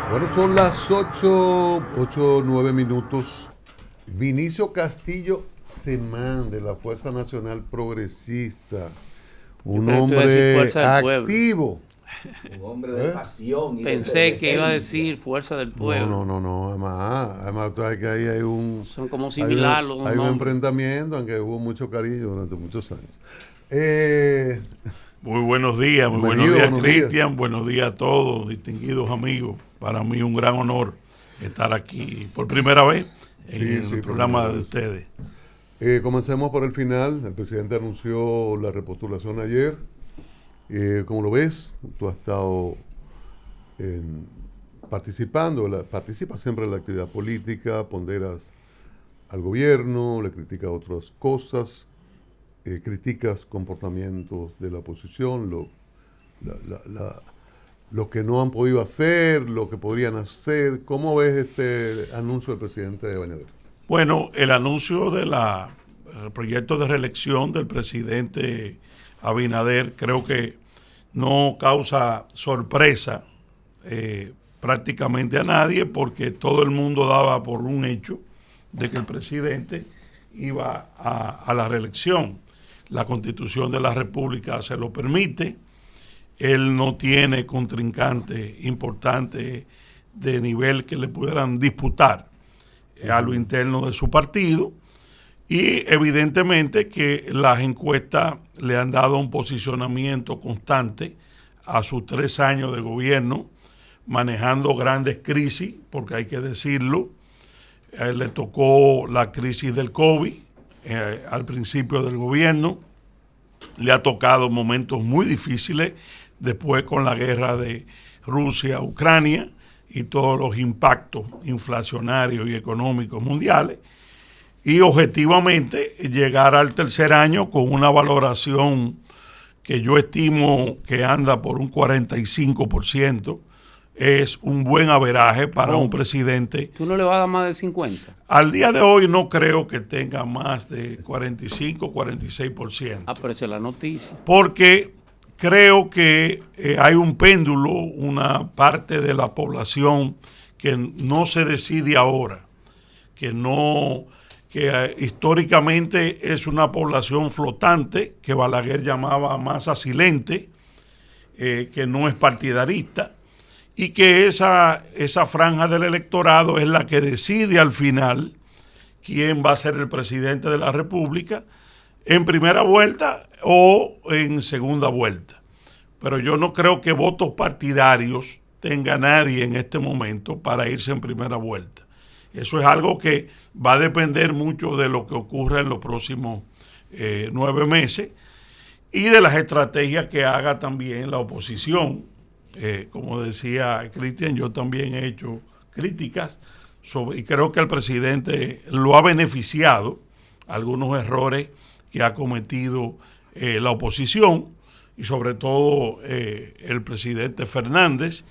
Bueno, son las 8:09. Vinicio Castillo Semán, de la Fuerza Nacional Progresista. Un hombre activo. Un hombre de pasión. Pensé que iba a decir Fuerza del Pueblo. No. Además, tú sabes que ahí hay un... Son como similares los Hay un nombres. enfrentamiento, aunque hubo mucho cariño durante muchos años. Muy buenos días, Cristian. Buenos días a todos, distinguidos amigos. Para mí un gran honor estar aquí por primera vez en el programa de ustedes. Comencemos por el final. El presidente anunció la repostulación ayer. ¿Cómo lo ves? Tú has estado participas siempre en la actividad política, ponderas al gobierno, le criticas otras cosas, criticas comportamientos de la oposición, lo que no han podido hacer, lo que podrían hacer. ¿Cómo ves este anuncio del presidente de Abinader? Bueno, el anuncio del proyecto de reelección del presidente Abinader creo que no causa sorpresa prácticamente a nadie, porque todo el mundo daba por un hecho de que el presidente iba a la reelección. La Constitución de la República se lo permite. Él no tiene contrincante importante de nivel que le pudieran disputar a lo interno de su partido, y evidentemente que las encuestas le han dado un posicionamiento constante a sus 3 años de gobierno, manejando grandes crisis, porque hay que decirlo. A él le tocó la crisis del COVID al principio del gobierno, le ha tocado momentos muy difíciles después con la guerra de Rusia-Ucrania y todos los impactos inflacionarios y económicos mundiales, y objetivamente llegar al tercer año con una valoración que yo estimo que anda por un 45%, es un buen averaje para un presidente. ¿Tú no le vas a dar más de 50? Al día de hoy no creo que tenga más de 45, 46%. Ah, pero esa es la noticia. Porque creo que hay un péndulo, una parte de la población que no se decide ahora, que históricamente es una población flotante, que Balaguer llamaba masa silente, que no es partidarista, y que esa franja del electorado es la que decide al final quién va a ser el presidente de la República en primera vuelta o en segunda vuelta. Pero yo no creo que votos partidarios tenga nadie en este momento para irse en primera vuelta. Eso es algo que va a depender mucho de lo que ocurra en los próximos 9 meses y de las estrategias que haga también la oposición. Como decía Cristian, yo también he hecho críticas y creo que el presidente lo ha beneficiado algunos errores que ha cometido la oposición, y sobre todo el presidente Fernández,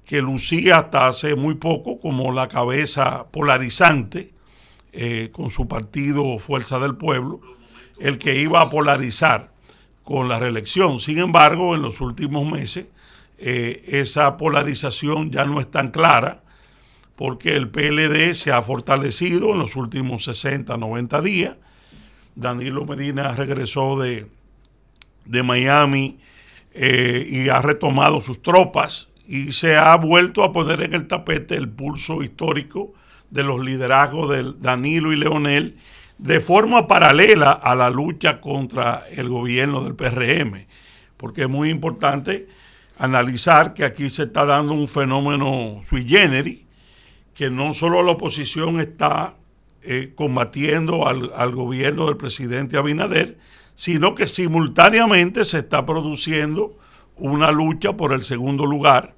que lucía hasta hace muy poco como la cabeza polarizante con su partido Fuerza del Pueblo, el que iba a polarizar con la reelección. Sin embargo, en los últimos meses esa polarización ya no es tan clara, porque el PLD se ha fortalecido en los últimos 60, 90 días. Danilo Medina regresó de Miami y ha retomado sus tropas y se ha vuelto a poner en el tapete el pulso histórico de los liderazgos de Danilo y Leonel, de forma paralela a la lucha contra el gobierno del PRM, porque es muy importante analizar que aquí se está dando un fenómeno sui generis, que no solo la oposición está combatiendo al gobierno del presidente Abinader, sino que simultáneamente se está produciendo una lucha por el segundo lugar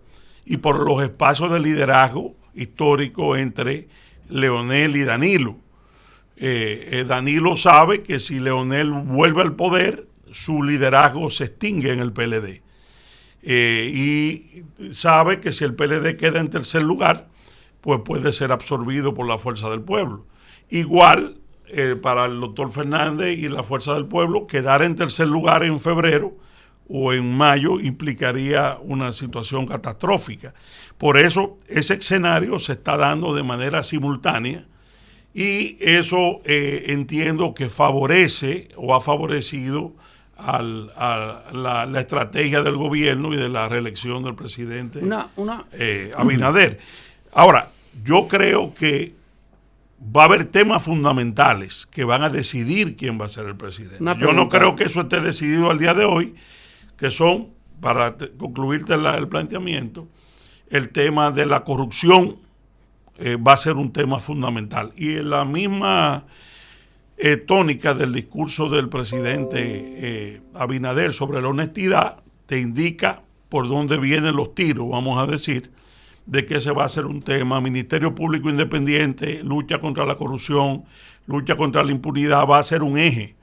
y por los espacios de liderazgo histórico entre Leonel y Danilo. Danilo sabe que si Leonel vuelve al poder, su liderazgo se extingue en el PLD. Y sabe que si el PLD queda en tercer lugar, pues puede ser absorbido por la Fuerza del Pueblo. Igual para el doctor Fernández y la Fuerza del Pueblo, quedar en tercer lugar en febrero o en mayo implicaría una situación catastrófica. Por eso ese escenario se está dando de manera simultánea y eso entiendo que favorece o ha favorecido a la estrategia del gobierno y de la reelección del presidente Abinader. Ahora, yo creo que va a haber temas fundamentales que van a decidir quién va a ser el presidente. Yo no creo que eso esté decidido al día de hoy, que son, para concluirte el planteamiento, el tema de la corrupción va a ser un tema fundamental. Y en la misma tónica del discurso del presidente Abinader sobre la honestidad, te indica por dónde vienen los tiros, vamos a decir, de que ese va a ser un tema. Ministerio Público Independiente, lucha contra la corrupción, lucha contra la impunidad, va a ser un eje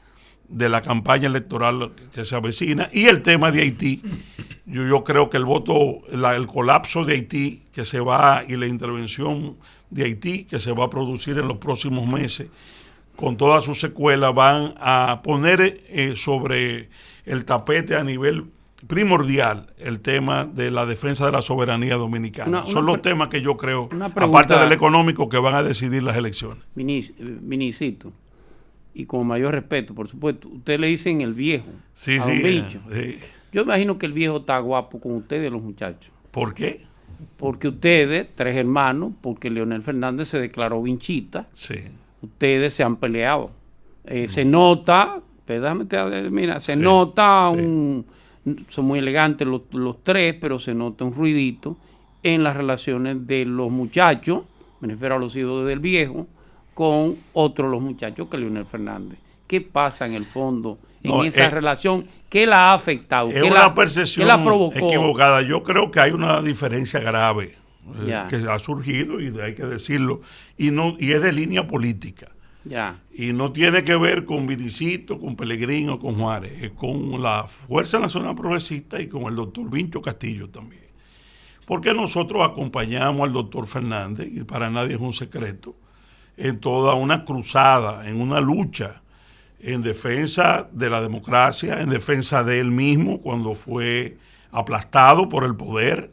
de la campaña electoral que se avecina. Y el tema de Haití, yo creo que el colapso de Haití que se va y la intervención de Haití que se va a producir en los próximos meses, con todas sus secuelas, van a poner sobre el tapete a nivel primordial el tema de la defensa de la soberanía dominicana. Son los temas que yo creo, aparte del económico, que van a decidir las elecciones. Minicito, y con mayor respeto, por supuesto, usted le dicen el viejo, sí, a don Vincho. Yo imagino que el viejo está guapo con ustedes, los muchachos. ¿Por qué? Porque ustedes, 3 hermanos, porque Leonel Fernández se declaró vinchita, sí. Ustedes se han peleado. Se nota, mira, se nota son muy elegantes los 3, pero se nota un ruidito en las relaciones de los muchachos, me refiero a los hijos del viejo, con otros los muchachos que Leonel Fernández. ¿Qué pasa en el fondo en esa relación? ¿Qué la ha afectado? Es una percepción equivocada. Yo creo que hay una diferencia grave que ha surgido, y hay que decirlo, y es de línea política. Y no tiene que ver con Vinicito, con Pellegrín o con Juárez, es con la Fuerza Nacional Progresista y con el doctor Vincho Castillo también. Porque nosotros acompañamos al doctor Fernández, y para nadie es un secreto, en toda una cruzada, en una lucha en defensa de la democracia, en defensa de él mismo cuando fue aplastado por el poder.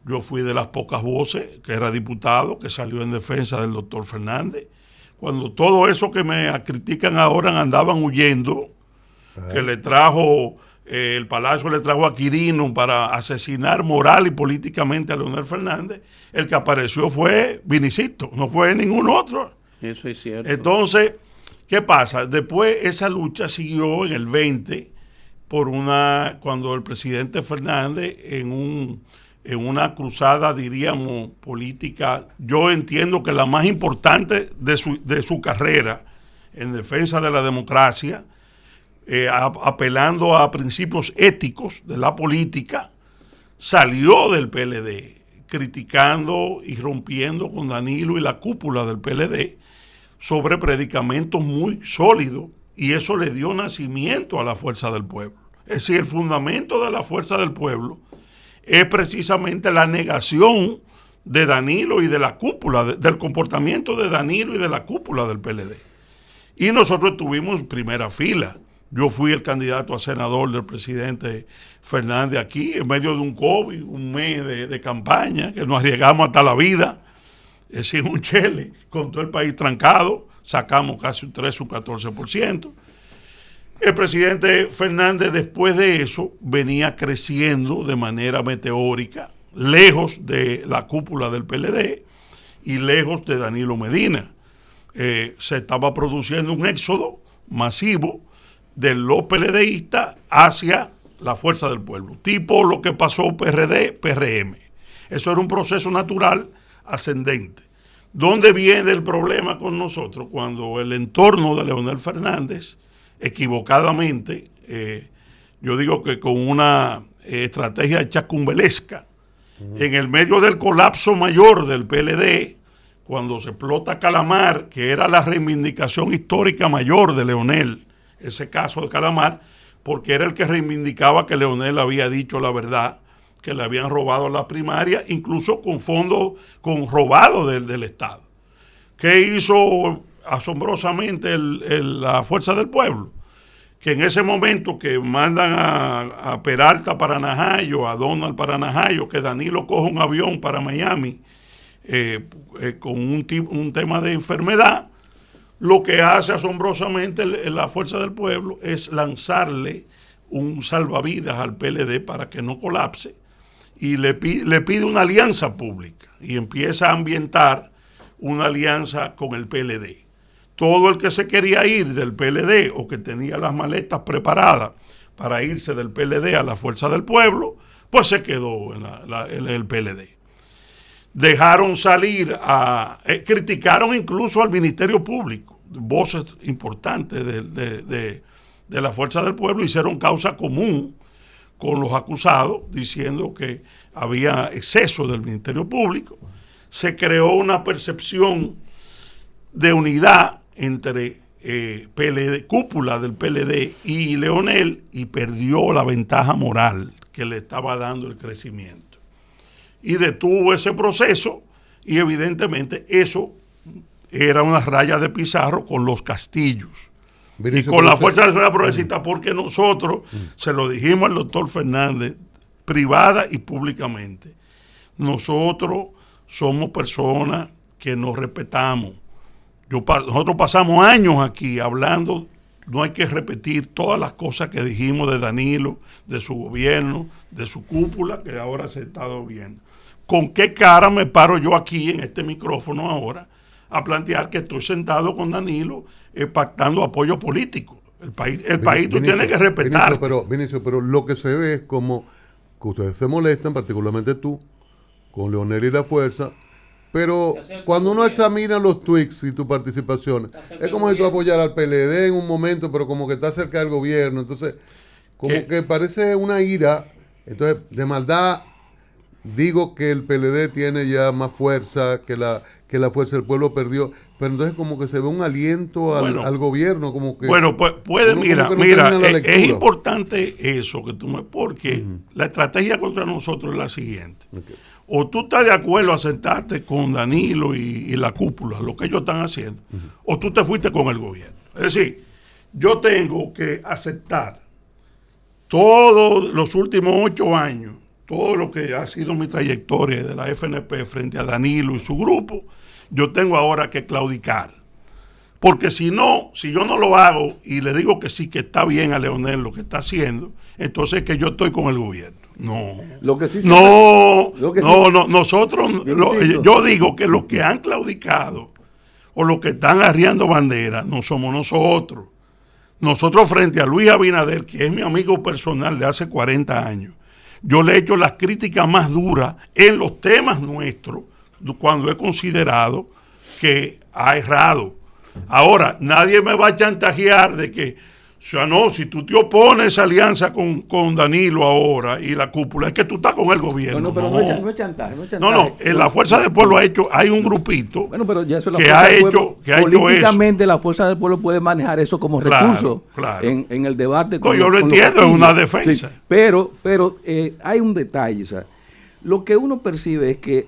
Yo fui de las pocas voces, que era diputado, que salió en defensa del doctor Fernández. Cuando todo eso que me critican ahora andaban huyendo, que le trajo, el Palacio le trajo a Quirino para asesinar moral y políticamente a Leonel Fernández, el que apareció fue Vinicito, no fue ningún otro. Eso es cierto. Entonces, ¿qué pasa? Después esa lucha siguió en el 20 cuando el presidente Fernández en una cruzada, diríamos, política, yo entiendo que la más importante de su carrera en defensa de la democracia, apelando a principios éticos de la política, salió del PLD, criticando y rompiendo con Danilo y la cúpula del PLD sobre predicamentos muy sólidos, y eso le dio nacimiento a la Fuerza del Pueblo. Es decir, el fundamento de la Fuerza del Pueblo es precisamente la negación de Danilo y de la cúpula, del comportamiento de Danilo y de la cúpula del PLD. Y nosotros estuvimos en primera fila. Yo fui el candidato a senador del presidente Fernández aquí, en medio de un COVID, un mes de campaña, que nos arriesgamos hasta la vida, sin un chele, con todo el país trancado, sacamos casi un 13 o 14%. El presidente Fernández, después de eso, venía creciendo de manera meteórica, lejos de la cúpula del PLD y lejos de Danilo Medina. Se estaba produciendo un éxodo masivo de los PLDistas hacia la Fuerza del Pueblo, tipo lo que pasó PRD, PRM. Eso era un proceso natural ascendente. ¿Dónde viene el problema con nosotros? Cuando el entorno de Leonel Fernández, equivocadamente, yo digo que con una estrategia chacumbelesca, en el medio del colapso mayor del PLD, cuando se explota Calamar, que era la reivindicación histórica mayor de Leonel, ese caso de Calamar, porque era el que reivindicaba que Leonel había dicho la verdad, que le habían robado la primaria, incluso con fondos robados del Estado. ¿Qué hizo asombrosamente la Fuerza del Pueblo? que en ese momento que mandan a Peralta para Najayo, a Donald para Najayo, que Danilo coge un avión para Miami con un tema de enfermedad, lo que hace asombrosamente la Fuerza del Pueblo es lanzarle un salvavidas al PLD para que no colapse y le pide una alianza pública y empieza a ambientar una alianza con el PLD. Todo el que se quería ir del PLD o que tenía las maletas preparadas para irse del PLD a la Fuerza del Pueblo, pues se quedó en el PLD. Dejaron salir criticaron incluso al Ministerio Público, voces importantes de la Fuerza del Pueblo, hicieron causa común con los acusados, diciendo que había exceso del Ministerio Público. Se creó una percepción de unidad entre PLD, cúpula del PLD y Leonel, y perdió la ventaja moral que le estaba dando el crecimiento. Y detuvo ese proceso, y evidentemente eso era una raya de Pizarro con los Castillos. Y con la Fuerza de la Progresista, porque nosotros se lo dijimos al doctor Fernández, privada y públicamente. Nosotros somos personas que nos respetamos. Nosotros pasamos años aquí hablando, no hay que repetir todas las cosas que dijimos de Danilo, de su gobierno, de su cúpula, que ahora se está viendo. ¿Con qué cara me paro yo aquí en este micrófono ahora a plantear que estoy sentado con Danilo pactando apoyo político? El país tú tienes que respetar. Vinicio, pero lo que se ve es como que ustedes se molestan, particularmente tú, con Leonel y la Fuerza, pero cuando uno examina los tweets y tu participación, es como si tú apoyaras al PLD en un momento, pero como que está cerca del gobierno, entonces como que parece una ira. Entonces, de maldad, digo que el PLD tiene ya más fuerza, que la Fuerza del Pueblo perdió, pero entonces como que se ve un aliento al gobierno, como que... Bueno, pues mira, es importante eso que tú porque la estrategia contra nosotros es la siguiente. Okay. O tú estás de acuerdo a sentarte con Danilo y la cúpula, lo que ellos están haciendo, o tú te fuiste con el gobierno. Es decir, yo tengo que aceptar todos los últimos 8 años, todo lo que ha sido mi trayectoria de la FNP frente a Danilo y su grupo, yo tengo ahora que claudicar. Porque si yo no lo hago y le digo que sí, que está bien a Leonel lo que está haciendo, entonces es que yo estoy con el gobierno. No. Lo que sí nosotros, yo digo que los que han claudicado o los que están arriando bandera no somos nosotros. Nosotros frente a Luis Abinader, que es mi amigo personal de hace 40 años, yo le he hecho las críticas más duras en los temas nuestros cuando he considerado que ha errado. Ahora, nadie me va a chantajear de que, o sea, no, si tú te opones a esa alianza con Danilo ahora y la cúpula, es que tú estás con el gobierno. No es chantaje. No, en la Fuerza del Pueblo hay un grupito pero ya eso es la que Fuerza ha del hecho eso. Políticamente la Fuerza del Pueblo puede manejar eso como recurso en el debate. Yo lo entiendo, es una defensa. Sí, pero hay un detalle, o sea, lo que uno percibe es que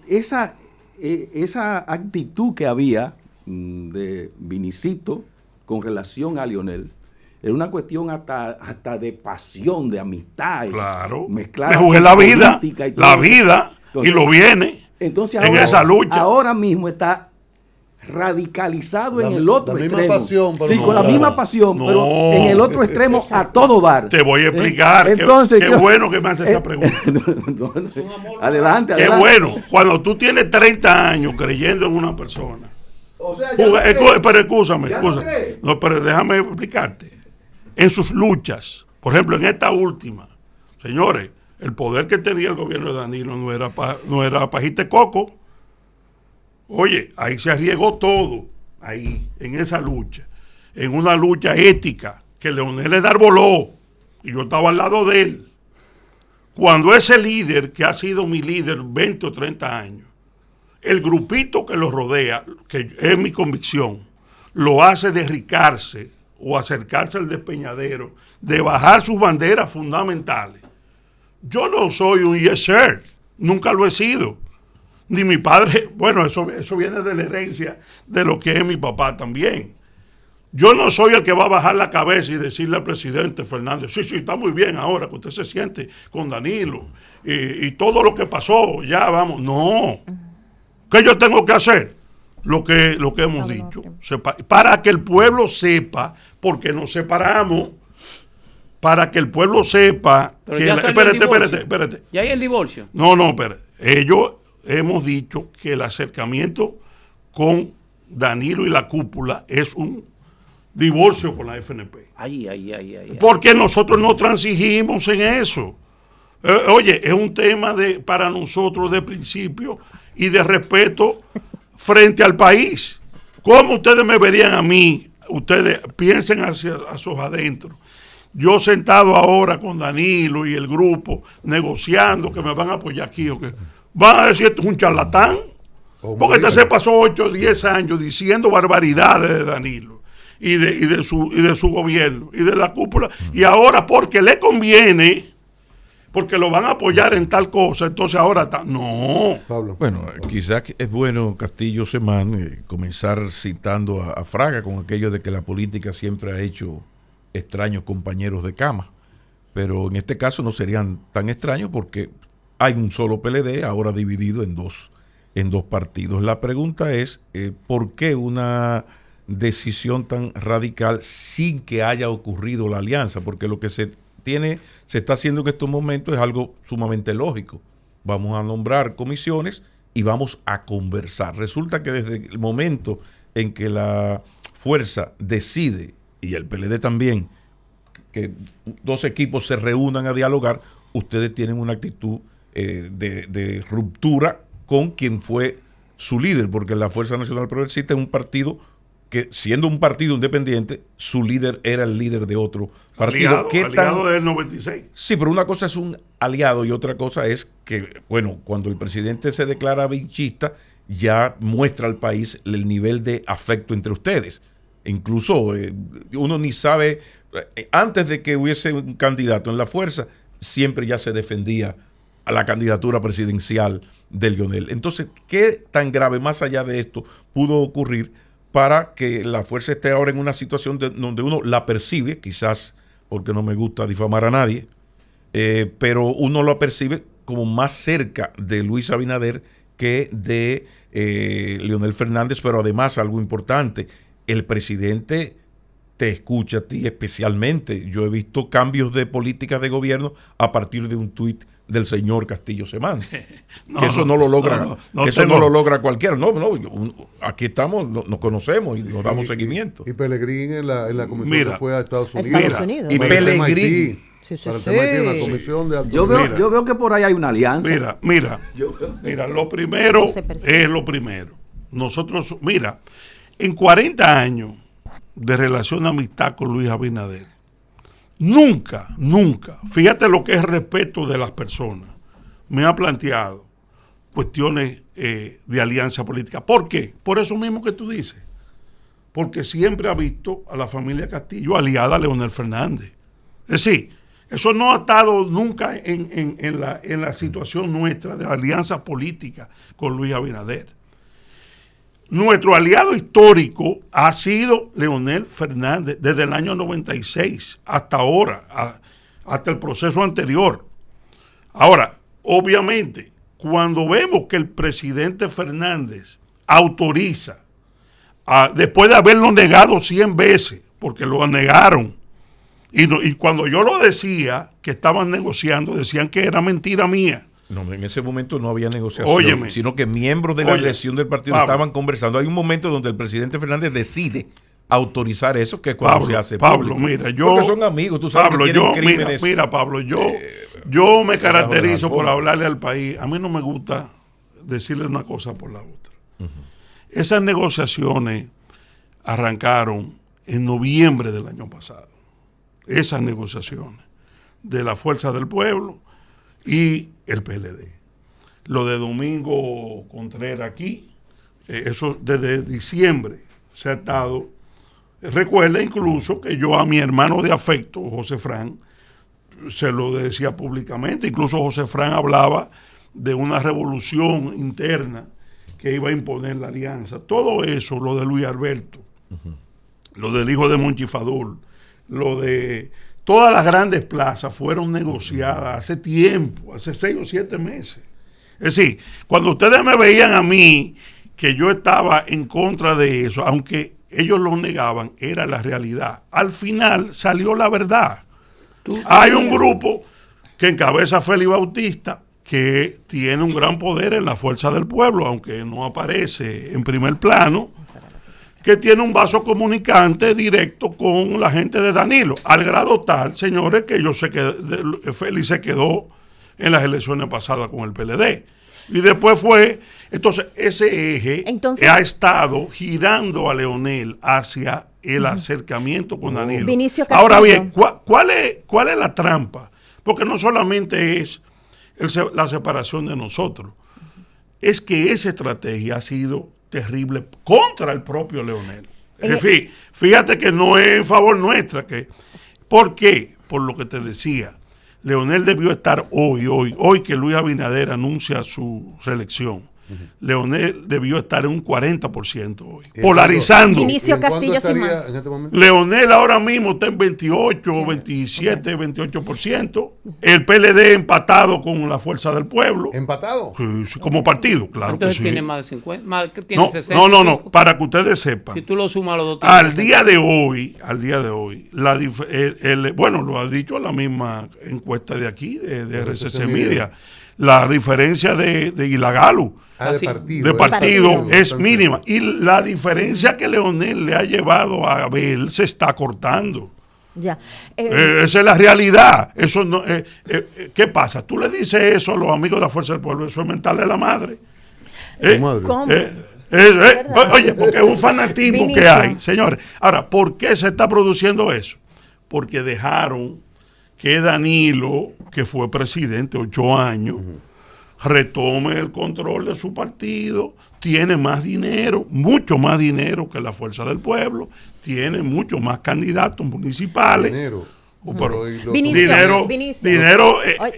esa actitud que había de Vinicito con relación a Leonel era una cuestión hasta de pasión, de amistad. Claro. Mezclada. Me jugué la vida entonces, y lo viene entonces en esa lucha. Ahora mismo está radicalizado en el otro extremo. Misma pasión, sí, con la misma pasión, pero en el otro extremo a todo dar. Te voy a explicar. Entonces, qué bueno que me haces esa pregunta. Adelante. Qué bueno. Cuando tú tienes 30 años creyendo en una persona. O sea, pero escúchame. No, pero déjame explicarte. En sus luchas, por ejemplo, en esta última, señores, el poder que tenía el gobierno de Danilo no era pajite coco. Oye, ahí se arriesgó todo, ahí, en esa lucha, en una lucha ética, que Leonel le arboló, y yo estaba al lado de él. Cuando ese líder, que ha sido mi líder 20 o 30 años, el grupito que lo rodea, que es mi convicción, lo hace derricarse o acercarse al despeñadero, de bajar sus banderas fundamentales. Yo no soy un yes sir, nunca lo he sido. Ni mi padre, bueno, eso viene de la herencia de lo que es mi papá también. Yo no soy el que va a bajar la cabeza y decirle al presidente Fernández, sí, está muy bien ahora que usted se siente con Danilo y todo lo que pasó, ya vamos. No. ¿Qué yo tengo que hacer? Lo que hemos dicho. Para que el pueblo sepa, porque nos separamos, para que el pueblo sepa. Pero que ya espérate. ¿Ya hay el divorcio? No, espérate. Ellos hemos dicho que el acercamiento con Danilo y la cúpula es un divorcio con la FNP. Ay. Porque nosotros no transigimos en eso. Oye, es un tema para nosotros de principio y de respeto frente al país. ¿Cómo ustedes me verían a mí? Ustedes piensen hacia adentro. Yo sentado ahora con Danilo y el grupo negociando que me van a apoyar aquí o que van a decir esto es un charlatán. Porque este se pasó 8 o 10 años diciendo barbaridades de Danilo y de su gobierno y de la cúpula. Y ahora porque le conviene, porque lo van a apoyar en tal cosa, entonces ahora está. No. Pablo. Bueno, quizás es bueno, Castillo Semán, comenzar citando a Fraga con aquello de que la política siempre ha hecho extraños compañeros de cama. Pero en este caso no serían tan extraños porque hay un solo PLD ahora dividido en dos partidos. La pregunta es, ¿por qué una decisión tan radical sin que haya ocurrido la alianza? Porque lo que se está haciendo en estos momentos es algo sumamente lógico. Vamos a nombrar comisiones y vamos a conversar. Resulta que desde el momento en que la fuerza decide, y el PLD también, que dos equipos se reúnan a dialogar, ustedes tienen una actitud de ruptura con quien fue su líder, porque la Fuerza Nacional Progresista es un partido que, siendo un partido independiente, su líder era el líder de otro partido. Aliado del 96. Sí, pero una cosa es un aliado y otra cosa es que, bueno, cuando el presidente se declara vinchista, ya muestra al país el nivel de afecto entre ustedes. Incluso uno ni sabe, antes de que hubiese un candidato en la fuerza, siempre ya se defendía a la candidatura presidencial de Leonel. Entonces, ¿qué tan grave, más allá de esto, pudo ocurrir para que la fuerza esté ahora en una situación donde uno la percibe, quizás porque no me gusta difamar a nadie, pero uno lo percibe como más cerca de Luis Abinader que de Leonel Fernández, pero además algo importante, el presidente te escucha a ti especialmente. Yo he visto cambios de políticas de gobierno a partir de un tuit del señor Castillo Semán. Que eso no lo logra, no lo logra cualquiera. Aquí estamos, nos conocemos y nos damos seguimiento. Y Pelegrín en la comisión que fue a Estados Unidos. Y Pelegrín. Yo veo que por ahí hay una alianza. Mira, lo primero es lo primero. Nosotros, en 40 años de relación de amistad con Luis Abinader, nunca, fíjate lo que es respeto de las personas, me ha planteado cuestiones de alianza política. ¿Por qué? Por eso mismo que tú dices. Porque siempre ha visto a la familia Castillo aliada a Leonel Fernández. Es decir, eso no ha estado nunca en la situación nuestra de alianza política con Luis Abinader. Nuestro aliado histórico ha sido Leonel Fernández desde el año 96 hasta ahora, hasta el proceso anterior. Ahora, obviamente, cuando vemos que el presidente Fernández autoriza, después de haberlo negado 100 veces, porque lo negaron, y cuando yo lo decía, que estaban negociando, decían que era mentira mía. No, en ese momento no había negociación, sino que miembros de la dirección del partido estaban conversando. Hay un momento donde el presidente Fernández decide autorizar eso, que es cuando se hace público. Porque son amigos, tú sabes que tienen crímenes. Pablo, yo me caracterizo por hablarle al país. A mí no me gusta decirle una cosa por la otra. Esas negociaciones arrancaron en noviembre del año pasado. Esas negociaciones de la Fuerza del Pueblo y el PLD. Lo de Domingo Contreras aquí, eso desde diciembre se ha estado. Recuerda incluso que yo a mi hermano de afecto, José Fran, se lo decía públicamente. Incluso José Fran hablaba de una revolución interna que iba a imponer la alianza. Todo eso, lo de Luis Alberto. lo del hijo de Monchifadul, lo de todas las grandes plazas fueron negociadas hace tiempo, hace 6 o 7 meses. Es decir, cuando ustedes me veían a mí que yo estaba en contra de eso, aunque ellos lo negaban, era la realidad. Al final salió la verdad. Hay un grupo que encabeza Félix Bautista, que tiene un gran poder en la fuerza del pueblo, aunque no aparece en primer plano, que tiene un vaso comunicante directo con la gente de Danilo, al grado tal, señores, que Félix se quedó en las elecciones pasadas con el PLD. Y después entonces ese eje ha estado girando a Leonel hacia el acercamiento con Danilo. Ahora bien, ¿cuál es la trampa? Porque no solamente es la separación de nosotros, es que esa estrategia ha sido terrible contra el propio Leonel. En fin, fíjate que no es en favor nuestra. ¿Por qué? Por lo que te decía. Leonel debió estar hoy que Luis Abinader anuncia su reelección. Leonel debió estar en un 40% hoy, polarizando. Vinicio Castillo estaría en este momento? Leonel ahora mismo está en 28, 27, 28%. El PLD empatado con la Fuerza del Pueblo. ¿Empatado? Sí, como partido, claro. Entonces que sí. tiene más de 50, tiene 60. No, para que ustedes sepan. Si tú lo sumas a los dos. Al día de hoy, bueno, lo ha dicho la misma encuesta de aquí, de RCC Media, la diferencia y la Galo de partido es mínima. Y la diferencia que Leonel le ha llevado a Abel se está cortando. Ya. Esa es la realidad. Eso no, ¿qué pasa? Tú le dices eso a los amigos de la Fuerza del Pueblo, eso es mentarle la madre. ¿Cómo? Oye, porque es un fanatismo que hay, señores. Ahora, ¿por qué se está produciendo eso? Porque dejaron que Danilo, que fue presidente 8 años, retome el control de su partido, tiene más dinero, mucho más dinero que la Fuerza del Pueblo, tiene mucho más candidatos municipales. Dinero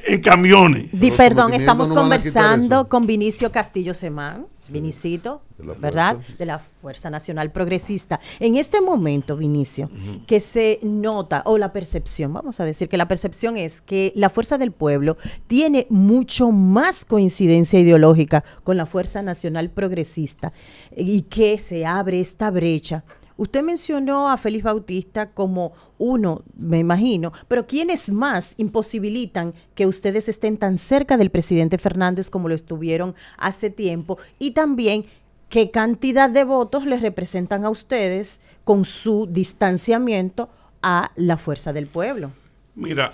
en camiones. Perdón, estamos conversando con Vinicio Castillo Semán, Vinicito, ¿verdad? De la Fuerza Nacional Progresista. En este momento, Vinicio, que se nota, o la percepción, vamos a decir que la percepción es que la Fuerza del Pueblo tiene mucho más coincidencia ideológica con la Fuerza Nacional Progresista y que se abre esta brecha. Usted mencionó a Félix Bautista como uno, me imagino, pero ¿quiénes más imposibilitan que ustedes estén tan cerca del presidente Fernández como lo estuvieron hace tiempo? Y también, ¿qué cantidad de votos les representan a ustedes con su distanciamiento a la Fuerza del Pueblo? Mira,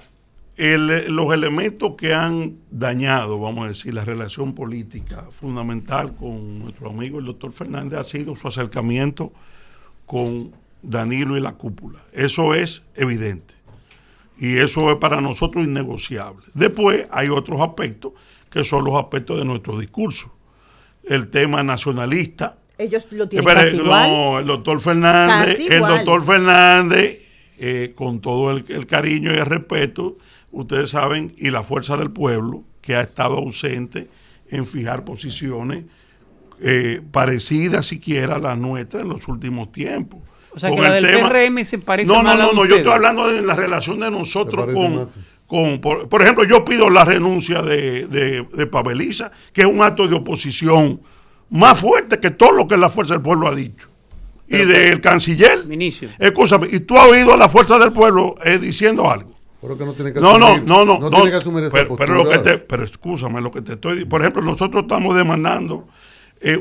los elementos que han dañado, vamos a decir, la relación política fundamental con nuestro amigo el doctor Fernández ha sido su acercamiento con Danilo y la cúpula. Eso es evidente. Y eso es para nosotros innegociable. Después hay otros aspectos que son los aspectos de nuestro discurso. El tema nacionalista. Ellos lo tienen casi igual. No, el doctor Fernández, con todo el cariño y el respeto, ustedes saben, y la Fuerza del Pueblo, que ha estado ausente en fijar posiciones parecidas siquiera a las nuestras en los últimos tiempos. O sea, que la del PRM se parece más a la de yo estoy hablando de la relación de nosotros por ejemplo, yo pido la renuncia de Paveliza, que es un acto de oposición más fuerte que todo lo que la Fuerza del Pueblo ha dicho. Y del canciller. Vinicio. Escúchame, ¿y tú has oído a la Fuerza del Pueblo diciendo algo? Pero que no tiene que asumir, no tiene que asumir esa postura. Pero escúchame, lo que te estoy diciendo. Por ejemplo, nosotros estamos demandando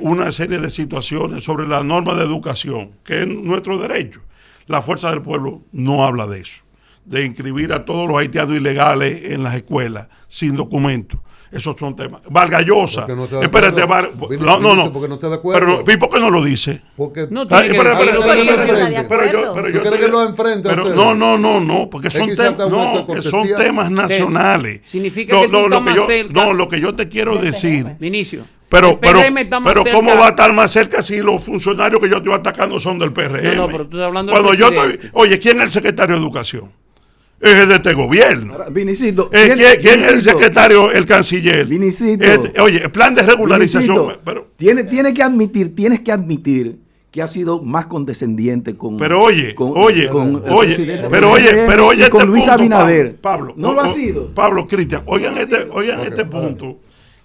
una serie de situaciones sobre la norma de educación, que es nuestro derecho. La Fuerza del Pueblo no habla de eso, de inscribir a todos los haitianos ilegales en las escuelas sin documentos. Esos son temas. Vargallosa. Espérate, porque no está de acuerdo. Pero ¿y por qué no lo dice? Porque no tiene que decirlo. Pero yo creo que lo enfrenta. Pero no, porque son temas nacionales. Significa que tú estás más cerca. Lo que yo te quiero decir. Vinicio. Pero ¿cómo va a estar más cerca si los funcionarios que yo estoy atacando son del PRM? No, pero tú estás hablando del presidente. Oye, ¿quién es el secretario de Educación? Es el de este gobierno. Vinicito, ¿Quién es el secretario, el canciller? Vinicito. Oye, el plan de regularización. Vinicito, tienes que admitir que ha sido más condescendiente con pero oye, con oye, y con Luis Abinader. Pablo, no lo ha sido. Pablo, Cristian, oigan este punto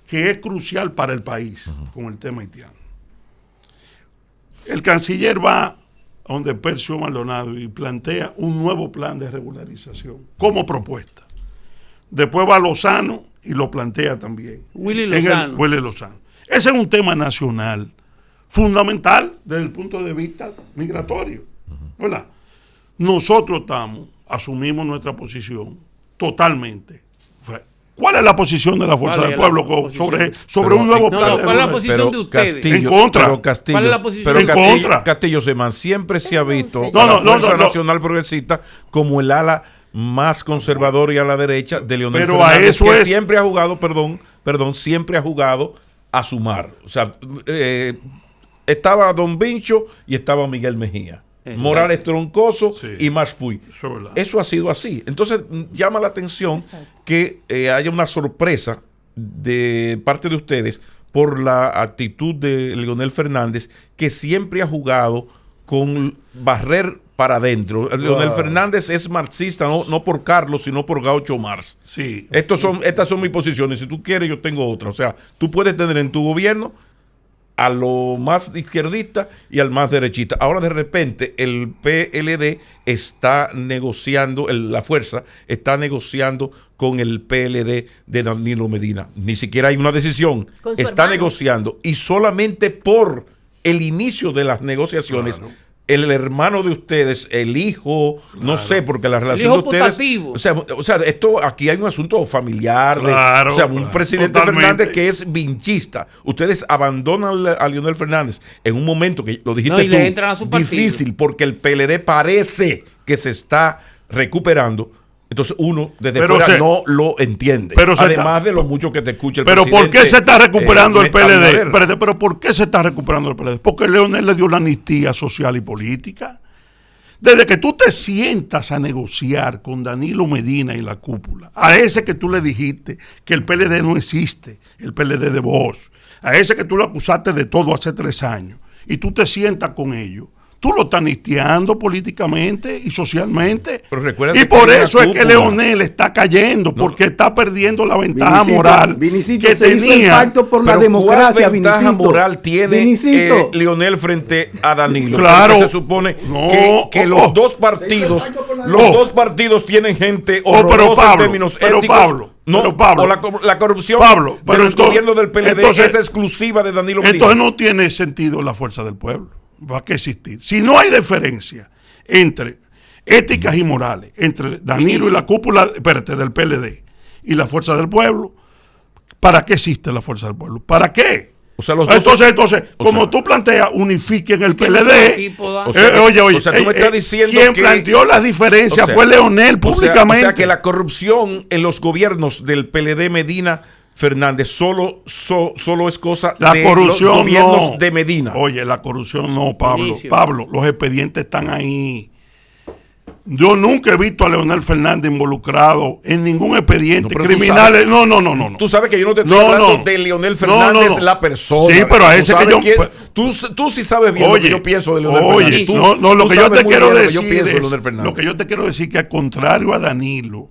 que es crucial para el país con el tema haitiano. El canciller va a donde Percio Maldonado y plantea un nuevo plan de regularización como propuesta. Después va a Lozano y lo plantea también. Willy Lozano. Ese es un tema nacional fundamental desde el punto de vista migratorio, ¿verdad? Nosotros asumimos nuestra posición totalmente. ¿Cuál es la posición de la Fuerza del Pueblo sobre un nuevo plan? ¿Cuál es la posición de ustedes? En contra. ¿Cuál es la posición en contra? Castillo Semán siempre se ha visto No, a la Fuerza Nacional Progresista como el ala más conservador y a la derecha de Leonel pero Fernández, a eso que es siempre ha jugado, siempre ha jugado a sumar. O sea, estaba Don Vincho y estaba Miguel Mejía. Exacto. Morales Troncoso y Maspuy. Eso ha sido así. Entonces llama la atención que haya una sorpresa de parte de ustedes por la actitud de Leonel Fernández, que siempre ha jugado con barrer para adentro. Leonel Fernández es marxista, no por Carlos, sino por Gaucho Marx. Sí. Estas son mis posiciones. Si tú quieres, yo tengo otra. O sea, tú puedes tener en tu gobierno a lo más izquierdista y al más derechista. Ahora de repente el PLD está negociando, la fuerza está negociando con el PLD de Danilo Medina. Ni siquiera hay una decisión. Está negociando y solamente por el inicio de las negociaciones, el hermano de ustedes, el hijo, no sé, porque la relación de ustedes, putativo. o sea, esto aquí hay un asunto familiar, un presidente totalmente. Fernández que es vinchista. Ustedes abandonan a Leonel Fernández en un momento que lo dijiste y le entran a su partido. difícil, porque el PLD parece que se está recuperando. Entonces uno desde fuera no lo entiende. Además de lo mucho que te escucha el presidente. Pero ¿por qué se está recuperando el PLD? Espérate, pero ¿por qué se está recuperando el PLD? Porque Leonel le dio la amnistía social y política. Desde que tú te sientas a negociar con Danilo Medina y la cúpula, a ese que tú le dijiste que el PLD no existe, el PLD de vos, a ese que tú lo acusaste de todo hace 3 años, y tú te sientas con ellos, tú lo estás anistiando políticamente y socialmente. Y por eso es que Leonel está cayendo, porque está perdiendo la ventaja moral que tenía. Hizo el pacto por la democracia, ¿Cuál ventaja moral tiene Leonel frente a Danilo? Claro. Porque se supone que los dos partidos tienen gente horrorosa en términos éticos. La corrupción pero del gobierno del PLD es exclusiva de Danilo Medina. Entonces no tiene sentido la fuerza del pueblo. Va a existir. Si no hay diferencia entre éticas y morales, entre Danilo y la cúpula del PLD y la fuerza del pueblo, ¿para qué existe la fuerza del pueblo? ¿Para qué? O sea, los dos entonces, como tú planteas, unifiquen el PLD. Oye, tú me estás diciendo quien planteó las diferencias fue Leonel públicamente. O sea, que la corrupción en los gobiernos del PLD Medina Fernández solo es cosa de los gobiernos de Medina. Oye, la corrupción no, Pablo. Pablo, los expedientes están ahí. Yo nunca he visto a Leonel Fernández involucrado en ningún expediente criminal. No. Tú sabes que yo no te estoy hablando de Leonel Fernández, la persona. Sí, pero a ese que yo... Tú sí sabes bien lo que yo pienso de Leonel Fernández. Lo que yo te quiero decir es que al contrario a Danilo,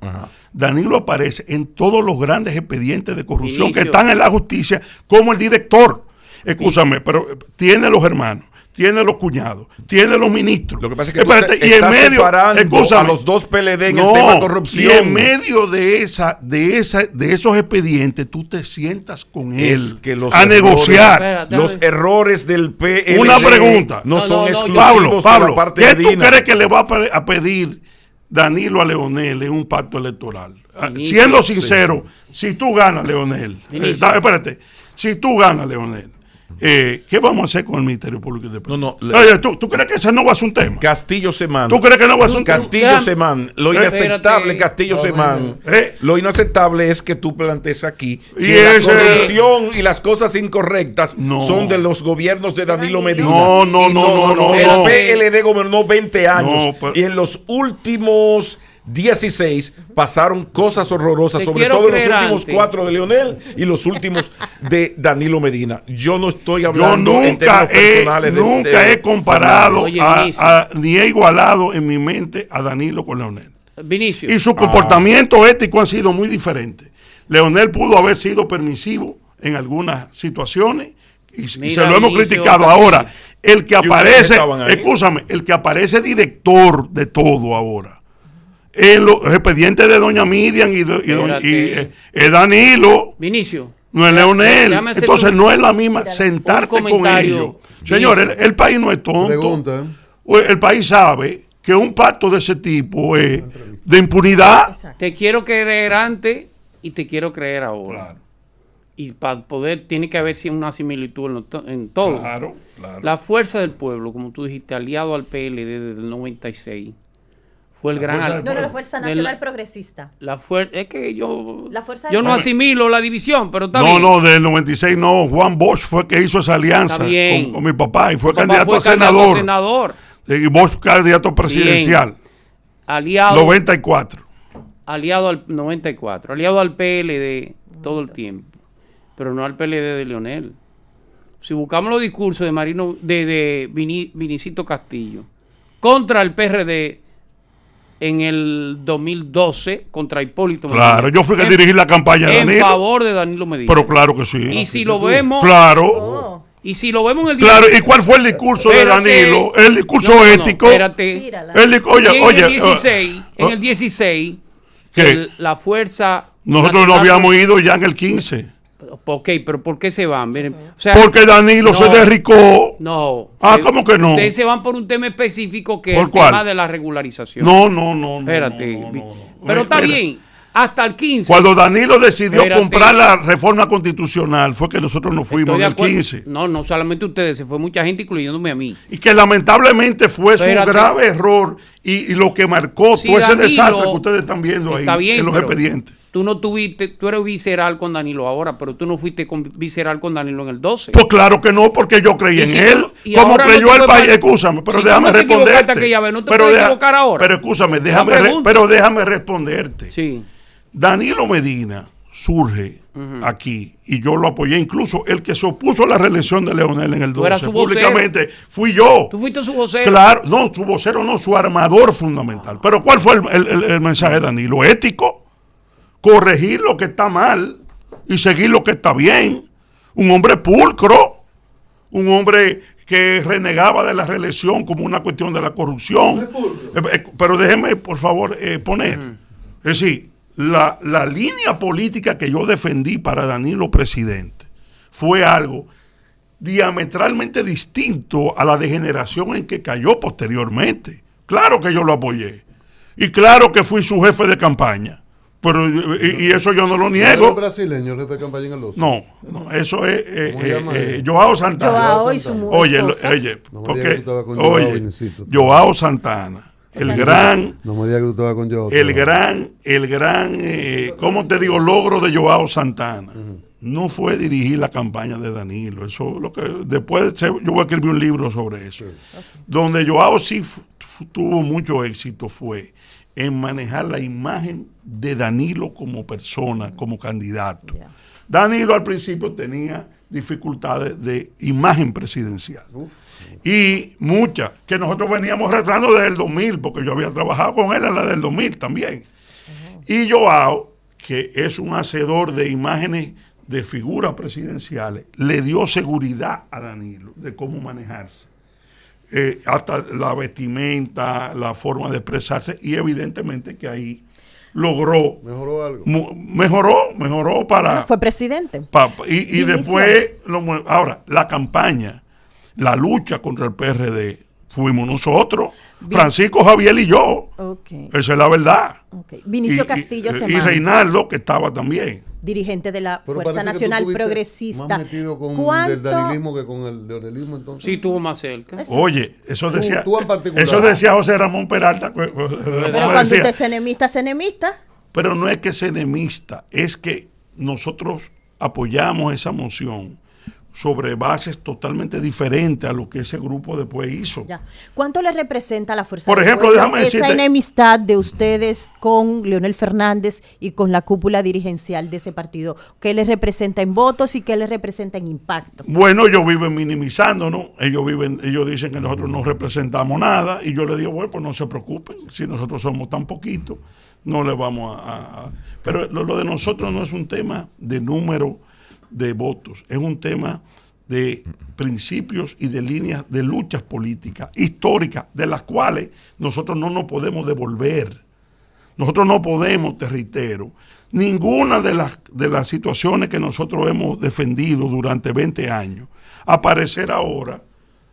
Danilo aparece en todos los grandes expedientes de corrupción que están en la justicia como el director. Escúchame, pero tiene los hermanos, tiene los cuñados, tiene los ministros. Lo que pasa es que tú estás separando a los dos PLD en el tema de corrupción. Y en medio de esos expedientes, tú te sientas con él a negociar. Los errores del PLD. Una pregunta. No son exclusivos Pablo, de la parte ¿qué de tú Medina? crees que le va a pedir Danilo a Leonel en un pacto electoral? Siendo sincero, si tú ganas, Leonel, si tú ganas, Leonel, ¿qué vamos a hacer con el Ministerio Público Independiente? Oye, ¿tú crees que ese no va a ser un tema? Castillo Semán. ¿Tú crees que no va a ser un tema? Castillo Semán. Lo inaceptable, Castillo Semán. Lo inaceptable es que tú plantees aquí que la corrupción y las cosas incorrectas son de los gobiernos de Danilo Medina. No. El PLD gobernó 20 años y en los últimos 16 pasaron cosas horrorosas, Te sobre quiero todo en los creer últimos antes. 4 de Leonel y los últimos de Danilo Medina. Yo no estoy Yo hablando en nunca términos personales nunca he comparado Oye, Vinicio. ni he igualado en mi mente a Danilo con Leonel. Vinicio. Y su comportamiento ético han sido muy diferentes. Leonel pudo haber sido permisivo en algunas situaciones y Mira, se lo hemos Vinicio, criticado. Castillo. Ahora, el que ustedes aparece, estaban ahí? escúchame, el que aparece director de todo ahora, en los expedientes de doña Miriam Espérate. Danilo, Vinicio. no es Leonel. Déjame hacerle Entonces un- no es la misma sentarte un con comentario, ellos. Señor, el país no es tonto. Pregunta. El país sabe que un pacto de ese tipo es de impunidad. Exacto. Te quiero creer antes y te quiero creer ahora. Y para poder, tiene que haber una similitud en todo. Claro. La fuerza del pueblo, como tú dijiste, aliado al PLD desde el 96, fue el gran... fuerza del No, la Fuerza Nacional Progresista. Es que yo... La fuerza Yo del no pueblo. asimilo la división, pero está No, bien. no, del 96 no. Juan Bosch fue que hizo esa alianza Está bien. con mi papá y fue Papá candidato fue a candidato senador. Y Bosch candidato presidencial. Aliado, 94. aliado al 94, aliado al PLD todo el tiempo, pero no al PLD de Leonel. Si buscamos los discursos de Vinicito Castillo contra el PRD en el 2012, contra Hipólito Claro, Medina, yo fui a dirigir la campaña de en Danilo. favor de Danilo Medina. Pero claro que sí. Y si lo vemos, Claro. Oh, y si lo vemos en el Claro. ¿Y cuál fue el discurso de Espérate. Danilo? El discurso No, ético. espérate. tírala. Oye, Y en oye. el 16, en el 16, ¿Qué? la fuerza Nosotros no nacional- habíamos ido ya en el 15. Ok, pero ¿por qué se van? Miren, o sea, Porque Danilo se derricó. No. Ah, ¿cómo que no? Ustedes se van por un tema específico que es ¿Por el cuál? tema de la regularización. No. Espérate. no. Pero está Mira, bien. Hasta el 15. Cuando Danilo decidió Espérate. comprar la reforma constitucional, fue que nosotros nos fuimos Estoy en de el acuerdo. 15. No solamente ustedes, se fue mucha gente, incluyéndome a mí. Y que lamentablemente fue Espérate. su grave error y lo que marcó Sí, todo ese Danilo, desastre que ustedes están viendo ahí Está bien, en los pero expedientes. Tú no tuviste, tú eres visceral con Danilo ahora, pero tú no fuiste visceral con Danilo en el 12. Pues claro que no, porque yo creí Y en si él. tú- y Como ahora no creyó te el puedes país, mal- escúchame, pero si tú déjame no te equivocaste responderte. aquella vez, no te puedes equivocar ahora. Pero escúchame, pregunta. pero déjame responderte. Sí. Danilo Medina surge aquí y yo lo apoyé, incluso el que se opuso a la reelección de Leonel en el Tú eras 12 su vocero. públicamente fui yo. Tú fuiste su vocero. Claro, no, su vocero no, su armador fundamental. Pero ¿cuál fue el mensaje de Danilo? Ético, corregir lo que está mal y seguir lo que está bien. Un hombre pulcro, un hombre que renegaba de la reelección como una cuestión de la corrupción. Pero déjeme, por favor, poner. Es decir, la línea política que yo defendí para Danilo presidente fue algo diametralmente distinto a la degeneración en que cayó posteriormente. Claro que yo lo apoyé. Y claro que fui su jefe de campaña. Pero, y eso yo no lo ¿Es niego. brasileño, el jefe de campaña en el 12? No, eso es ¿Cómo se llama él? Joao Santana. Joao y su Oye, esposa. oye, No me digas porque, que tú estabas con Joao, oye, Vinicito. Joao Santana, el gran, No me digas que tú estabas con Joao. el gran, ¿cómo te digo? Logro de Joao Santana. No fue dirigir la campaña de Danilo. Eso lo que después yo voy a escribir un libro sobre eso. Donde Joao sí tuvo mucho éxito fue en manejar la imagen de Danilo como persona, como candidato. Danilo al principio tenía dificultades de imagen presidencial. Y muchas, que nosotros veníamos arrastrando desde el 2000, porque yo había trabajado con él en la del 2000 también. Y Joao, que es un hacedor de imágenes de figuras presidenciales, le dio seguridad a Danilo de cómo manejarse. Hasta la vestimenta, la forma de expresarse, y evidentemente que ahí logró, ¿Mejoró algo? mejoró para... Bueno, fue presidente. Y Inició. después, ahora, la campaña, la lucha contra el PRD, fuimos nosotros, Francisco Javier y yo. Ok. Esa es la verdad. Ok. Vinicio Castillo y Semán, Reinaldo, que estaba también. dirigente de la Pero Fuerza parece que tú Nacional estuviste Progresista. Más metido con el ¿Cuánto? danilismo que con el leonelismo, entonces. Sí, estuvo más cerca. Oye, eso decía, tú en particular. eso decía José Ramón Peralta. Pero cuando usted es enemista, es enemista. Pero no es que es enemista, es que nosotros apoyamos esa moción sobre bases totalmente diferentes a lo que ese grupo después hizo. Ya. ¿Cuánto le representa a la Fuerza Por del ejemplo, Pueblo déjame esa decirte- enemistad de ustedes con Leonel Fernández y con la cúpula dirigencial de ese partido? ¿Qué les representa en votos y qué les representa en impacto? Bueno, ellos viven minimizando, ¿no? Ellos dicen que nosotros no representamos nada y yo les digo, bueno, pues no se preocupen, si nosotros somos tan poquitos, no le vamos a... Pero lo de nosotros no es un tema de número de votos, es un tema de principios y de líneas de luchas políticas históricas de las cuales nosotros no nos podemos devolver. Nosotros no podemos, te reitero, ninguna de las situaciones que nosotros hemos defendido durante 20 años, aparecer ahora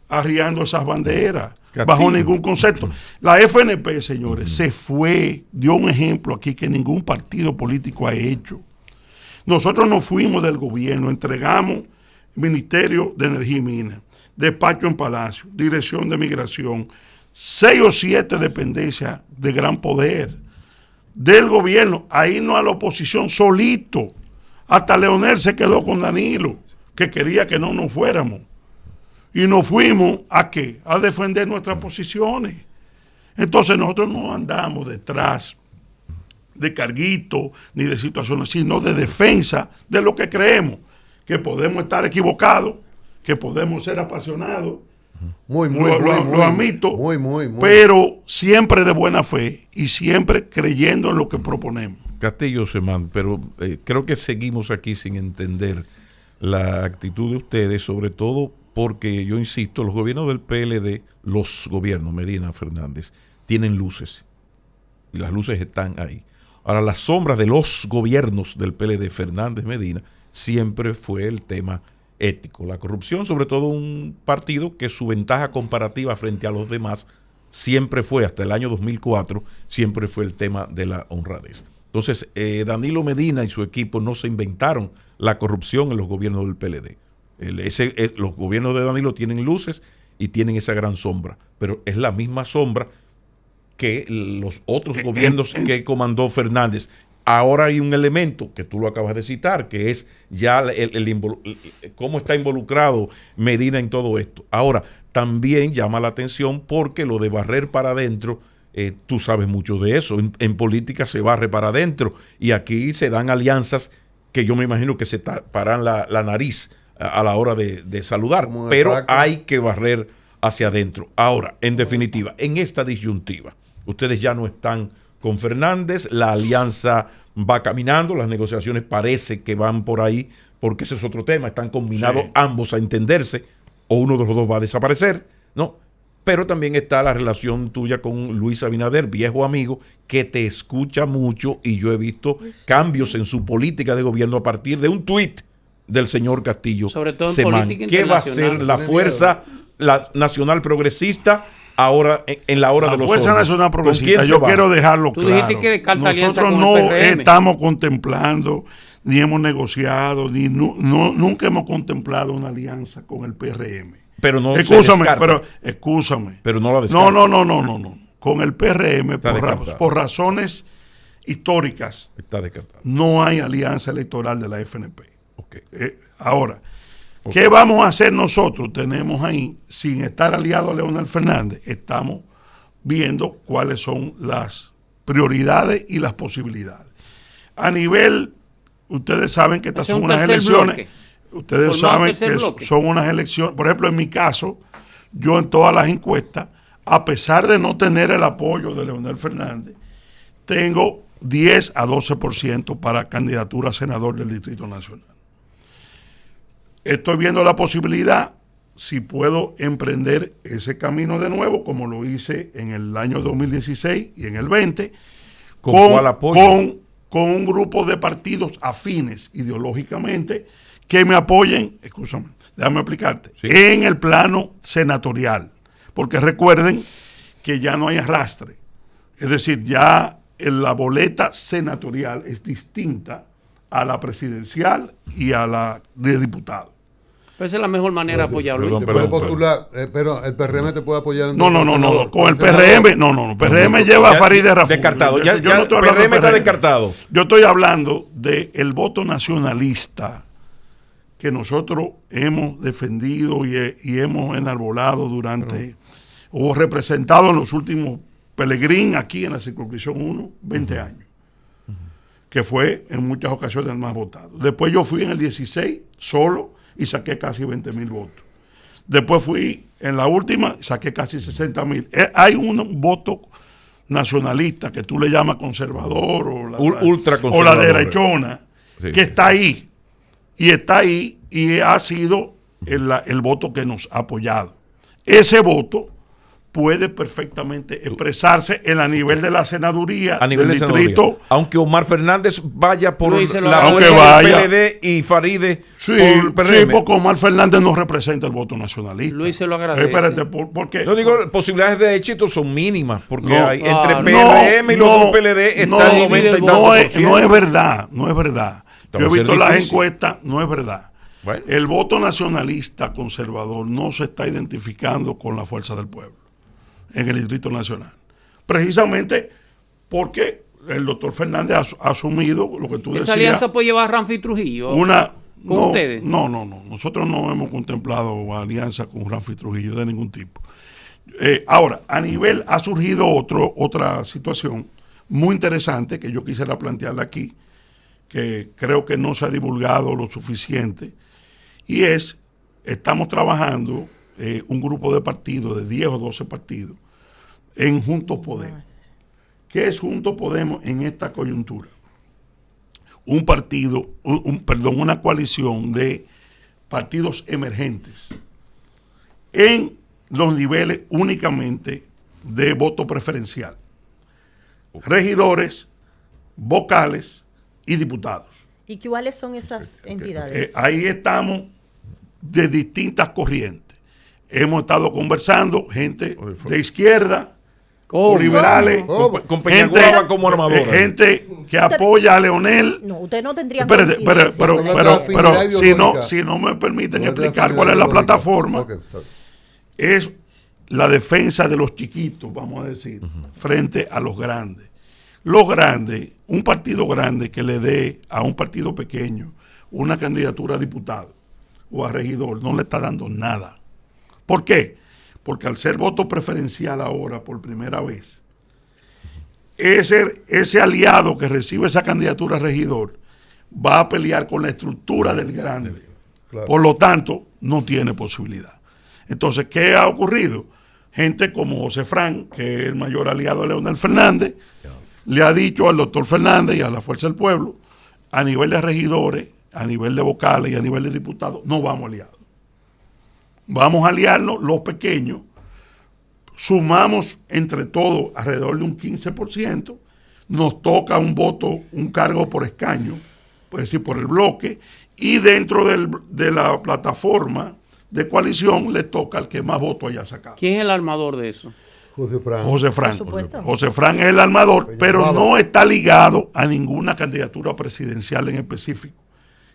arriando esas banderas, bajo ningún concepto. La FNP, señores, se fue, dio un ejemplo aquí que ningún partido político ha hecho. Nosotros nos fuimos del gobierno, entregamos Ministerio de Energía y Minas, despacho en Palacio, Dirección de Migración, 6 o 7 dependencias de gran poder del gobierno, ahí no a la oposición solito. Hasta Leonel se quedó con Danilo, que quería que no nos fuéramos. Y nos fuimos ¿a qué? A defender nuestras posiciones. Entonces nosotros no andamos detrás de carguitos ni de situaciones, sino de defensa de lo que creemos, que podemos estar equivocados, que podemos ser apasionados. Lo admito, muy. Pero siempre de buena fe y siempre creyendo en lo que proponemos. Castillo Semán, pero creo que seguimos aquí sin entender la actitud de ustedes, sobre todo porque, yo insisto, los gobiernos del PLD, los gobiernos Medina Fernández, tienen luces y las luces están ahí. Ahora, las sombras de los gobiernos del PLD Fernández Medina siempre fue el tema ético, la corrupción, sobre todo un partido que su ventaja comparativa frente a los demás siempre fue, hasta el año 2004, siempre fue el tema de la honradez. Entonces, Danilo Medina y su equipo no se inventaron la corrupción en los gobiernos del PLD. Los gobiernos de Danilo tienen luces y tienen esa gran sombra, pero es la misma sombra que los otros gobiernos que comandó Fernández. Ahora hay un elemento que tú lo acabas de citar, que es ya cómo está involucrado Medina en todo esto. Ahora, también llama la atención porque lo de barrer para adentro, tú sabes mucho de eso, en política se barre para adentro y aquí se dan alianzas que yo me imagino que se taparán la nariz a la hora de saludar, pero hay que barrer hacia adentro. Ahora, en definitiva, en esta disyuntiva, ustedes ya no están con Fernández, la alianza va caminando, las negociaciones parece que van por ahí, porque ese es otro tema, están combinados ambos a entenderse, o uno de los dos va a desaparecer, ¿no? Pero también está la relación tuya con Luis Abinader, viejo amigo, que te escucha mucho y yo he visto cambios en su política de gobierno a partir de un tuit del señor Castillo. Sobre todo en Semán. política ¿Qué va a ser la fuerza nacional progresista ahora en la hora de los Fuerza hombres? Nacional Progresista, yo quiero dejarlo Tú claro. dijiste que descarta alianza Nosotros con el no PRM. estamos contemplando, ni hemos negociado, ni nunca hemos contemplado una alianza con el PRM. Pero no Escúchame, escúchame. Pero no la descarta. No. Con el PRM, Descartado. por razones históricas, Está descartado. no hay alianza electoral de la FNP. Okay. Ahora, ¿qué vamos a hacer nosotros? Tenemos ahí, sin estar aliado a Leonel Fernández, estamos viendo cuáles son las prioridades y las posibilidades. A nivel, ustedes saben que estas son unas elecciones, ustedes saben que son unas elecciones, por ejemplo, en mi caso, yo en todas las encuestas, a pesar de no tener el apoyo de Leonel Fernández, tengo 10 a 12% para candidatura a senador del Distrito Nacional. Estoy viendo la posibilidad, si puedo emprender ese camino de nuevo, como lo hice en el año 2016 y en el 20, ¿Cuál apoyo? con un grupo de partidos afines ideológicamente que me apoyen, escúchame, déjame explicarte, en el plano senatorial. Porque recuerden que ya no hay arrastre. Es decir, ya la boleta senatorial es distinta a la presidencial y a la de diputado. Pero esa es la mejor manera de apoyarlo. Te puede postular, pero el PRM te puede apoyar en No. Con el PRM, no. PRM lleva a Farideh Raful. Descartado. Yo no estoy hablando PRM de está descartado. Yo estoy hablando del voto nacionalista que nosotros hemos defendido y hemos enarbolado durante, o representado en los últimos Pelegrín aquí en la circunscripción 1, 20 años, que fue en muchas ocasiones el más votado. Después yo fui en el 16 solo y saqué casi 20,000 votos. Después fui en la última y saqué casi 60,000. Hay un voto nacionalista que tú le llamas conservador o la derechona, sí, que está ahí. Y está ahí y ha sido el voto que nos ha apoyado. Ese voto puede perfectamente expresarse en a nivel de la senaduría a nivel del de distrito. Senaduría. Aunque Omar Fernández vaya por Luis, la aunque vaya. PLD y Faride sí, por sí, porque Omar Fernández no representa el voto nacionalista. Luis se lo agradece. Espérate, ¿por qué? Yo digo, posibilidades de éxito son mínimas, porque No, hay, entre no, PRM y los PLD está el 90 y tanto no por es ciento. verdad, no es verdad. Yo he visto las encuestas, no es verdad. Bueno. El voto nacionalista conservador no se está identificando con la fuerza del pueblo en el Distrito Nacional. Precisamente porque el doctor Fernández ha asumido lo que tú decías. ¿Esa alianza puede llevar a Ramfi Trujillo? ¿Con ustedes? No. Nosotros no hemos contemplado alianza con Ramfi Trujillo de ningún tipo. Ahora, ha surgido otra situación muy interesante que yo quisiera plantearla aquí, que creo que no se ha divulgado lo suficiente, y estamos trabajando un grupo de partidos, de 10 o 12 partidos, en Juntos Podemos. ¿Qué es Juntos Podemos en esta coyuntura? Un partido, una coalición de partidos emergentes en los niveles únicamente de voto preferencial. Regidores, vocales y diputados. ¿Y cuáles son esas entidades? Ahí estamos de distintas corrientes. Hemos estado conversando, gente de izquierda, liberales, con Peñaguaba como armadora. Gente que apoya a Leonel. No, usted no tendría pero si no me permiten explicar cuál es la plataforma, es la defensa de los chiquitos, vamos a decir, frente a los grandes. Los grandes, un partido grande que le dé a un partido pequeño una candidatura a diputado o a regidor, no le está dando nada. ¿Por qué? Porque al ser voto preferencial ahora por primera vez, ese aliado que recibe esa candidatura a regidor va a pelear con la estructura del grande. Claro. Por lo tanto, no tiene posibilidad. Entonces, ¿qué ha ocurrido? Gente como José Fran, que es el mayor aliado de Leonel Fernández, le ha dicho al doctor Fernández y a la Fuerza del Pueblo, a nivel de regidores, a nivel de vocales y a nivel de diputados, no vamos aliados. Vamos a aliarnos los pequeños, sumamos entre todos alrededor de un 15%, nos toca un voto, un cargo por escaño, es decir, por el bloque, y dentro de la plataforma de coalición le toca al que más votos haya sacado. ¿Quién es el armador de eso? José Fran. José Fran es el armador, pero no está ligado a ninguna candidatura presidencial en específico.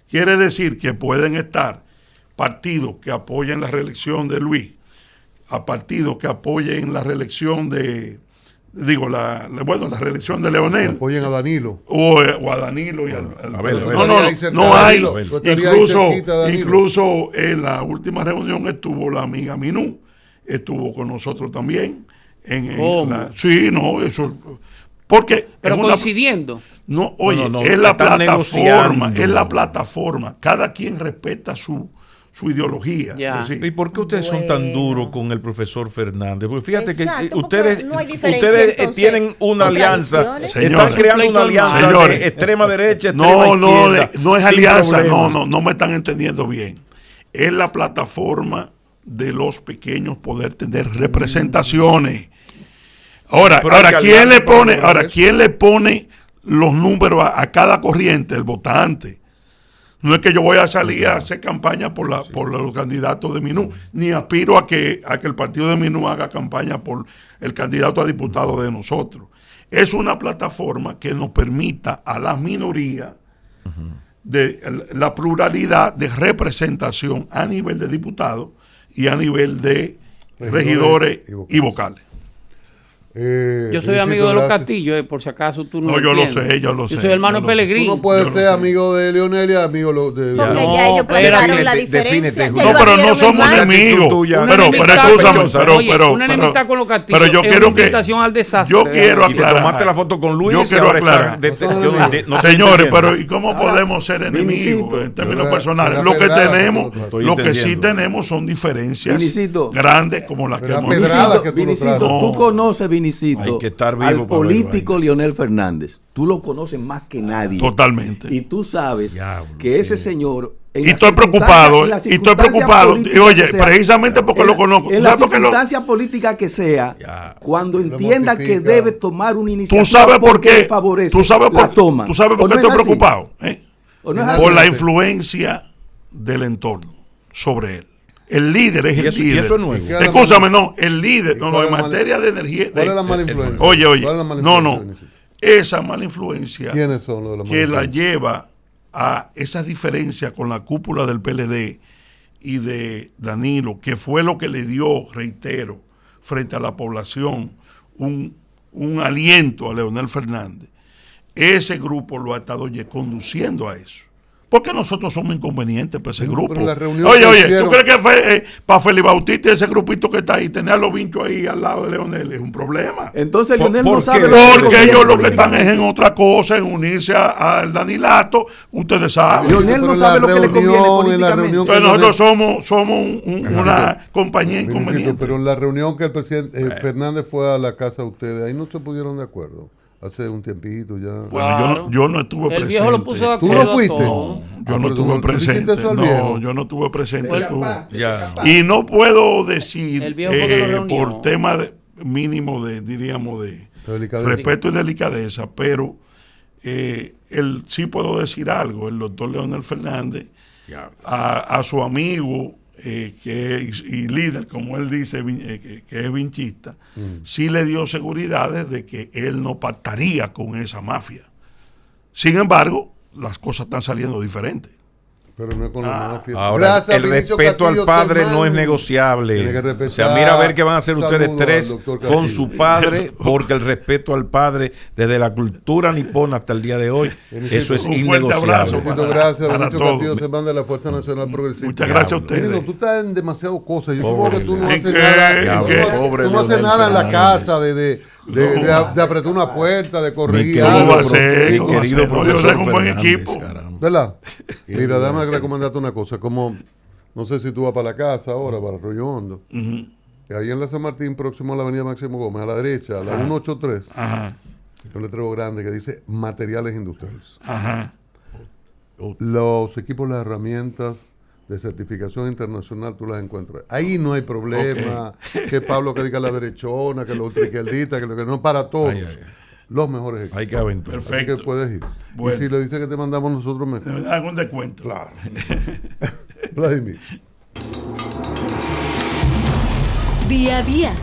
Quiere decir que pueden estar partidos que apoyen la reelección de Luis, a partidos que apoyen la reelección la reelección de Leonel. Apoyen a Danilo. O a Danilo y No hay. Incluso en la última reunión estuvo la amiga Minú, estuvo con nosotros también. Porque pero coincidiendo. Es la plataforma, es la plataforma. Cada quien respeta su ideología. ¿Y por qué ustedes son tan duros con el profesor Fernández? Porque fíjate que ustedes tienen una alianza, están creando una alianza de extrema derecha, izquierda. No es alianza, no me están entendiendo bien. Es la plataforma de los pequeños poder tener representaciones. Ahora, ¿quién le pone los números a cada corriente? El votante. No es que yo voy a salir a hacer campaña por los candidatos de Minú, ni aspiro a que el partido de Minú haga campaña por el candidato a diputado de nosotros. Es una plataforma que nos permita a las minorías de la pluralidad de representación a nivel de diputados y a nivel de regidores y vocales. Yo soy amigo de los Castillos, por si acaso tú no. No, yo lo entiendes. sé, yo lo sé. Yo soy hermano yo lo sé. Pellegrini. Tú no puedes ser amigo de Leonel y amigo de... Porque No, ya ellos espérate, plantearon la diferencia. defínete, ya No, ellos pero no abrieron el somos mar. enemigos. tuya. Una Pero enemistad, escúchame, oye, una enemistad con los Castillos pero yo es quiero una invitación al desastre. yo quiero Y te aclarar. tomaste la foto con Luis Yo y quiero ahora aclarar. no estoy Señores, entendiendo. pero ¿y cómo Ahora, podemos ser enemigos Vinicito, en términos Era- personales? era Lo que pedrada que tenemos, tú lo traes. lo que sí Entendiendo. tenemos son diferencias Vinicito. grandes como las que Era hemos pedrada visto. que tú lo Vinicito, traes. tú No. conoces, Vinicito, Hay que estar vivo al para ver político vainas. Leonel Fernández. Tú lo conoces más que nadie. Totalmente. Y tú sabes Diablo, que ese señor... en Y las estoy preocupado, circunstancias- en las y estoy circunstancias preocupado. políticas Y oye, que sea, precisamente porque en lo la- conozco. En la ¿Sabes por qué lo- circunstancia política que sea, Ya. cuando Lo entienda que mortifica. debe tomar una iniciativa ¿Tú sabes por porque qué? le favorece, ¿Tú sabes la por, toma. ¿tú sabes ¿O por qué no es estoy así? preocupado? ¿Eh? ¿O no es Por Por así? la influencia del entorno sobre él. El líder es Y el eso, y líder. eso es nuevo. ¿Y qué? Escúchame, no, el líder, no, cuál en es la mala- materia de energía. ¿Cuál es la mala influencia? Oye, ¿Cuál es la mala no, influencia, no. Vinicito? Esa mala influencia ¿Quiénes son los de la mala que la influencia? lleva a esas diferencias con la cúpula del PLD y de Danilo, que fue lo que le dio, reitero, frente a la población, un aliento a Leonel Fernández. Ese grupo lo ha estado conduciendo a eso. Porque nosotros somos inconvenientes para ese No, grupo. pero en la reunión Oye, que oye, hicieron- ¿tú crees que fue para Felipe Bautista ese grupito que está ahí, tener a los vinchos ahí al lado de Leonel es un problema? Entonces ¿Por- Leonel por no sabe qué? lo que Porque conviene ellos lo que están políticamente. es en otra cosa, en unirse al Danilato, ustedes saben. Leonel Pero no en sabe la lo que le conviene reunión, en la políticamente. reunión Entonces nosotros somos una compañía Vinicito, inconveniente. pero en la reunión que el presidente Fernández fue a la casa de ustedes, ahí no se pusieron de acuerdo. Hace un tiempito ya. Bueno, Claro. yo no estuve El presente. viejo lo puso de ¿Tú acuerdo. no fuiste? a todo. Yo Ah, no pero tú estuve no- tú hiciste presente. eso al viejo. No, yo no estuve presente. Oye, tú. papá, Ya. papá. Y no puedo decir El viejo fue que lo reunió. por tema mínimo de, diríamos, de Delicadeza. respeto y delicadeza, pero sí puedo decir algo. El doctor Leonel Fernández, Ya. a su amigo y líder, como él dice, que es vinchista, sí le dio seguridades de que él no pactaría con esa mafia. Sin embargo, las cosas están saliendo diferentes. Pero no es con la mafia. Ahora, Gracias, el Vinicio respeto Castillo, al padre hermano. no es negociable. Tiene que respetar. O sea, mira a ver qué van a hacer Saludo ustedes al tres doctor con Castillo. su padre, porque el respeto al padre, desde la cultura nipona hasta el día de hoy, eso es Un fuerte innegociable. abrazo Vinicito, gracias. para Vinicio todos. Castillo se manda de la Fuerza Nacional Progresista. Muchas gracias a Vinicito, ustedes. tú estás en demasiadas cosas. Yo Pobre supongo que tú no Leonel. haces ¿En nada. qué? Tú ¿En no- qué? Pobre tú no haces Leonel nada en la Fernández. casa de apretar una puerta, de corregir querido algo. ¿Cómo va a ser? Mi ¿Cómo va a querido ser? No, yo profesor tengo un buen Fernández, equipo. caramba. ¿Verdad? Mira, déjame recomendarte una cosa. Como, no sé si tú vas para la casa ahora, para Arroyo Hondo. Ahí en la San Martín, próximo a la avenida Máximo Gómez, a la derecha, a la 183, Ajá, hay un letrero grande que dice materiales industriales. ajá. Los equipos, las herramientas de certificación internacional, tú las encuentras. Ahí no hay problema. Que Pablo que diga la derechona, que los ultraizquierdistas, que lo que no, para todos. Ay, ay, ay. Los mejores equipos. Hay que aventurar. Así Perfecto. que puedes ir. Bueno. Y si le dice que te mandamos nosotros, mejor. Me dan un descuento. Claro. Vladimir. Día a día,